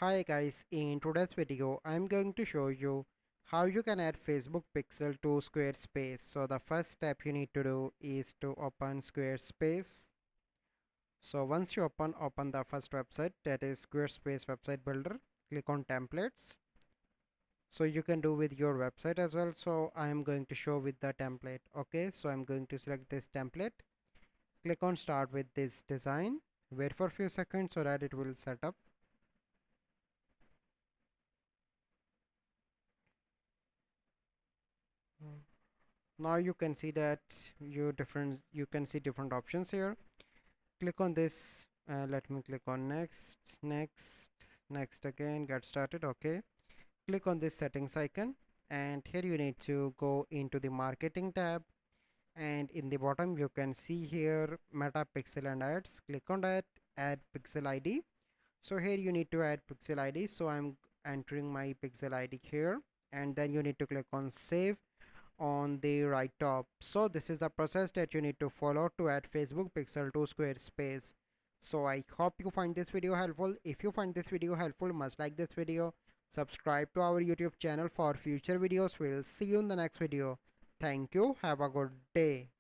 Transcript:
Hi guys, in today's video I'm going to show you how you can add Facebook pixel to Squarespace. So the first step you need to do is to open Squarespace. So once you open the first website, that is Squarespace website builder. Click on templates. So you can do with your website as well. So I am going to show with the template. Okay, so I'm going to select this template. Click on start with this design. Wait for a few seconds so that it will set up. Now you can see that you can see different options here. Click on this. Let me click on next again, get started. Okay, click on this settings icon, and here you need to go into the marketing tab, and in the bottom you can see here meta pixel and ads. Click on that, add pixel id. So here you need to add pixel id, so I'm entering my pixel id here, and then you need to click on save on the right top. So this is the process that you need to follow to add Facebook pixel to Squarespace. So I hope you find this video helpful. If you find this video helpful, must like this video, subscribe to our YouTube channel for future videos. We'll see you in the next video. Thank you. Have a good day.